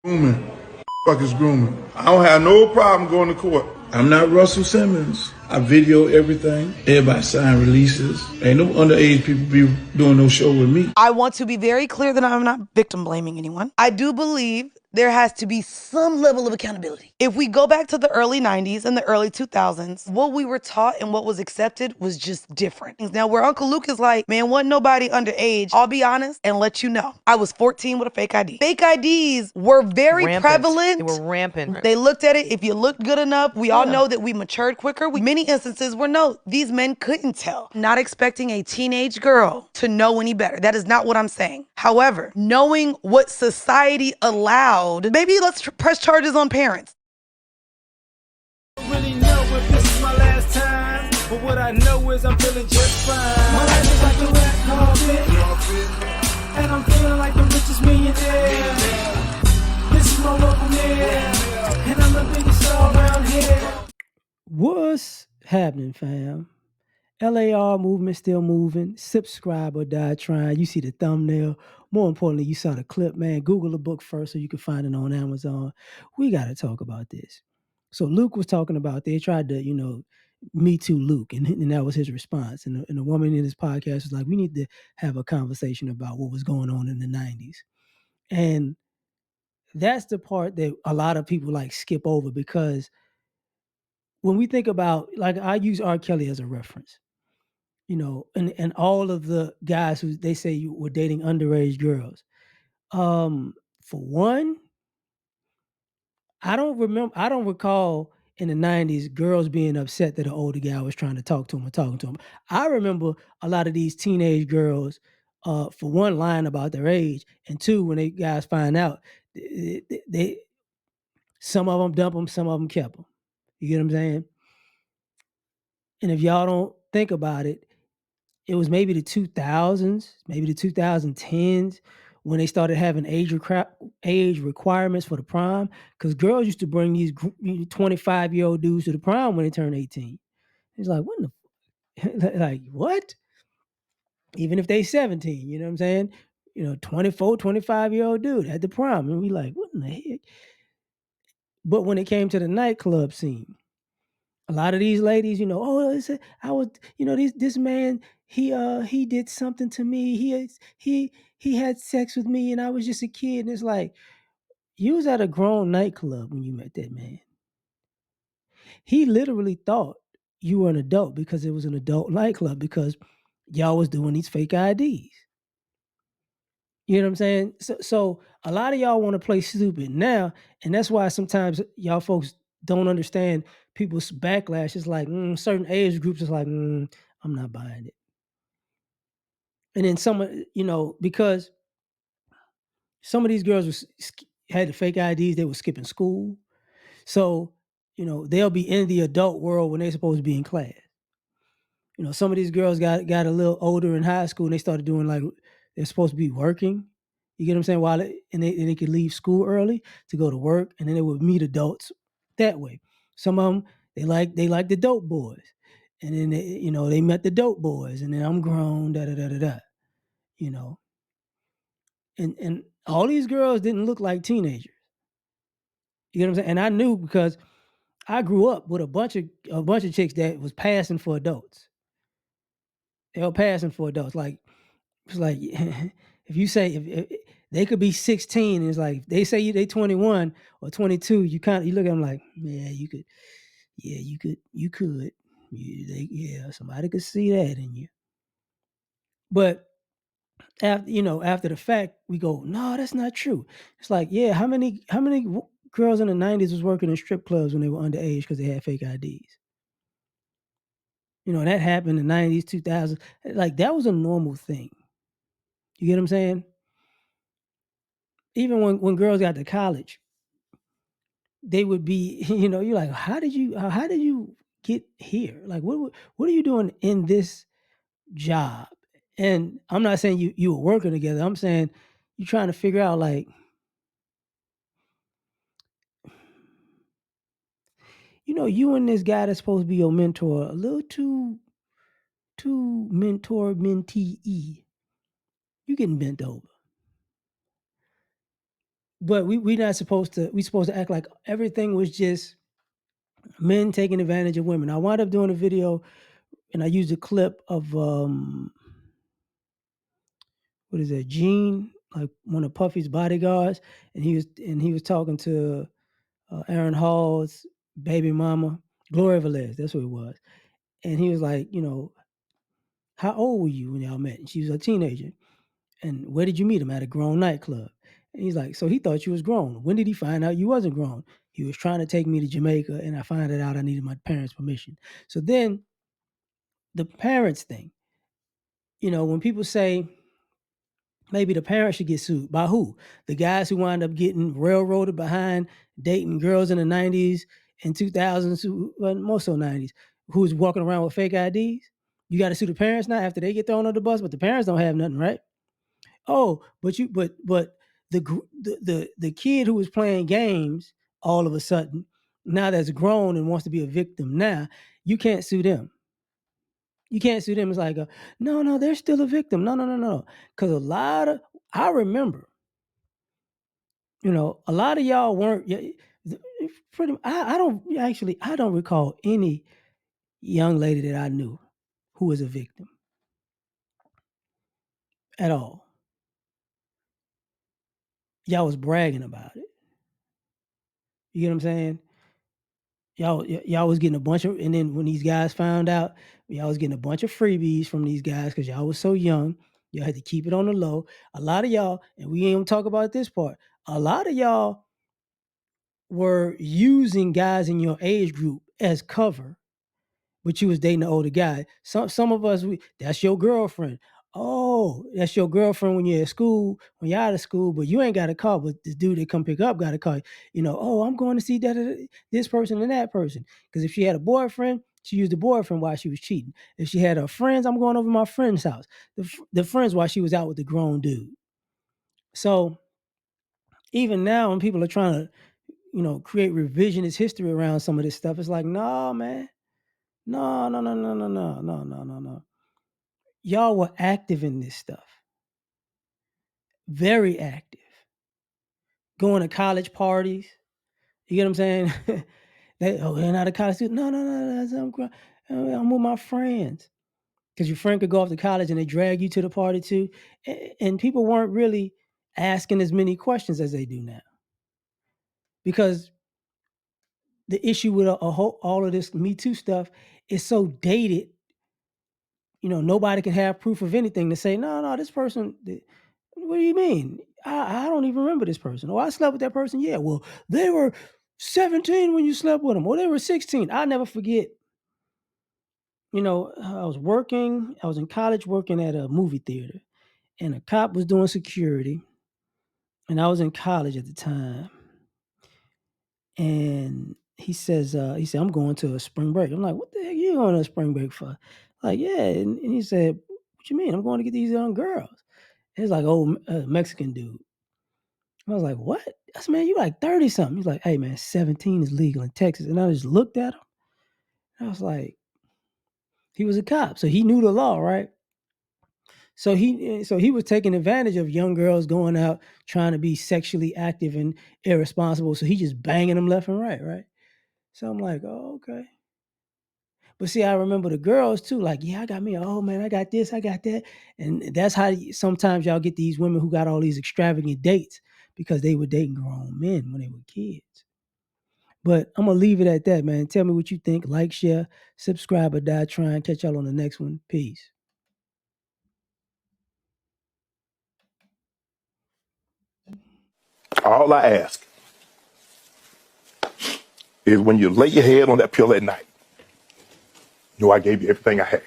Grooming. Fuck is grooming. I don't have no problem going to court. I'm not Russell Simmons. I video everything. Everybody sign releases. Ain't no underage people be doing no show with me. I want to be very clear that I'm not victim blaming anyone. I do believe there has to be some level of accountability. If we go back to the early 90s and the early 2000s, what we were taught and what was accepted was just different. Now, where Uncle Luke is like, man, wasn't nobody underage, I'll be honest and let you know. I was 14 with a fake ID. Fake IDs were very prevalent. They were rampant. They looked at it. If you looked good enough, we all know that we matured quicker. Many instances where no, these men couldn't tell. Not expecting a teenage girl to know any better. That is not what I'm saying. However, knowing what society allowed, maybe let's press charges on parents. Really know if this is my last time, but what I know is I'm feeling just fine. My life is like a red carpet, and I'm feeling like the richest millionaire. This is my local mayor, and I'm the biggest star around here. What's happening, fam? L.A.R. movement still moving. Subscribe or die trying. You see the thumbnail. More importantly, you saw the clip, man. Google the book first so you can find it on Amazon. We got to talk about this. So Luke was talking about they tried to, Me Too Luke, and that was his response. And the woman in his podcast was like, we need to have a conversation about what was going on in the 90s. And that's the part that a lot of people like skip over because when we think about, like, I use R. Kelly as a reference, and all of the guys who they say you were dating underage girls. For one, I don't recall in the 90s girls being upset that an older guy was trying to talk to them or talking to them. I remember a lot of these teenage girls, for one, lying about their age, and two, when they guys find out, they some of them dump them, some of them kept them. You get what I'm saying? And if y'all don't think about it, it was maybe the 2000s, maybe the 2010s when they started having age requirements for the prom. Because girls used to bring these 25-year-old dudes to the prom when they turned 18. It's like, what the like what? Even if they 17, you know what I'm saying? 24, 25-year-old dude at the prom. And we like, what in the heck? But when it came to the nightclub scene, a lot of these ladies, I was, this man, he did something to me. He had sex with me, and I was just a kid. And it's like, you was at a grown nightclub when you met that man. He literally thought you were an adult because it was an adult nightclub because y'all was doing these fake IDs. You know what I'm saying? So a lot of y'all want to play stupid now, and that's why sometimes y'all folks don't understand people's backlash. It's like certain age groups is like, I'm not buying it. And then because some of these girls had the fake IDs, they were skipping school. So, they'll be in the adult world when they're supposed to be in class. Some of these girls got a little older in high school and they started doing like they're supposed to be working. You get what I'm saying? And they could leave school early to go to work, and then they would meet adults that way. Some of them they like the dope boys, and then they met the dope boys, and then I'm grown, da da da da da. You know, and all these girls didn't look like teenagers. You get what I'm saying? And I knew because I grew up with a bunch of chicks that was passing for adults. They were passing for adults. Like it's like if you say if they could be 16, it's like they say they 21 or 22. You look at them like, yeah, you could, somebody could see that in you. But after the fact, we go, no, that's not true. It's like, yeah, how many girls in the 90s was working in strip clubs when they were underage because they had fake IDs? That happened in the 90s, 2000s. Like, that was a normal thing. You get what I'm saying? Even when girls got to college, they would be, you're like, how did you get here? Like, what are you doing in this job? And I'm not saying you were working together. I'm saying you're trying to figure out, like, you and this guy that's supposed to be your mentor, a little too mentor mentee. You getting bent over. but we not supposed to. We supposed to act like everything was just men taking advantage of women. I wound up doing a video, and I used a clip of what is that, Gene, like one of Puffy's bodyguards, and he was talking to Aaron Hall's baby mama, Gloria Velez. That's what it was, and he was like, how old were you when y'all met? And she was a teenager. And where did you meet him? At a grown nightclub. And he's like, so he thought you was grown. When did he find out you wasn't grown? He was trying to take me to Jamaica, and I found it out I needed my parents' permission. So then the parents thing, when people say maybe the parents should get sued, by who? The guys who wind up getting railroaded behind dating girls in the 90s and 2000s, well, more so 90s, who was walking around with fake IDs? You got to sue the parents now after they get thrown on the bus, but the parents don't have nothing, right? Oh, but the kid who was playing games all of a sudden, now that's grown and wants to be a victim now, you can't sue them. You can't sue them. It's like, no, they're still a victim. No. Because I remember, a lot of y'all weren't, I don't recall any young lady that I knew who was a victim at all. Y'all was bragging about it. You get what I'm saying? Y'all was getting a bunch of, and then when these guys found out, y'all was getting a bunch of freebies from these guys because y'all was so young. Y'all had to keep it on the low. A lot of y'all, and we ain't gonna talk about this part, a lot of y'all were using guys in your age group as cover, but you was dating an older guy. Some of us, that's your girlfriend. Oh, that's your girlfriend when you're at school, when you're out of school, but you ain't got a call. But this dude that come pick up got a call. Oh, I'm going to see this person and that person. Because if she had a boyfriend, she used the boyfriend while she was cheating. If she had her friends, I'm going over to my friend's house. The friends while she was out with the grown dude. So even now, when people are trying to, create revisionist history around some of this stuff, it's like, no, man. No. Y'all were active in this stuff. Very active. Going to college parties. You get what I'm saying? They're not a college student. No. I'm with my friends. Because your friend could go off to college and they drag you to the party too. And people weren't really asking as many questions as they do now. Because the issue with all of this Me Too stuff is so dated. Nobody can have proof of anything to say, no, this person, what do you mean? I don't even remember this person. Oh, I slept with that person. Yeah, well, they were 17 when you slept with them. Or they were 16. I'll never forget. I was in college working at a movie theater, and a cop was doing security, and I was in college at the time. And he said, I'm going to a spring break. I'm like, what the heck are you going to a spring break for? Like, yeah. And he said, what you mean? I'm going to get these young girls. And it's like, Mexican dude. I was like, what? I said, man, you like 30 something. He's like, hey, man, 17 is legal in Texas. And I just looked at him. I was like, he was a cop. So he knew the law, right? So he was taking advantage of young girls going out trying to be sexually active and irresponsible. So he just banging them left and right? So I'm like, oh, okay. But see, I remember the girls too. Like, yeah, I got me. Oh man, I got this, I got that, and that's how sometimes y'all get these women who got all these extravagant dates because they were dating grown men when they were kids. But I'm gonna leave it at that, man. Tell me what you think. Like, share, subscribe, or die trying. Catch y'all on the next one. Peace. All I ask is when you lay your head on that pillow at night, know I gave you everything I had.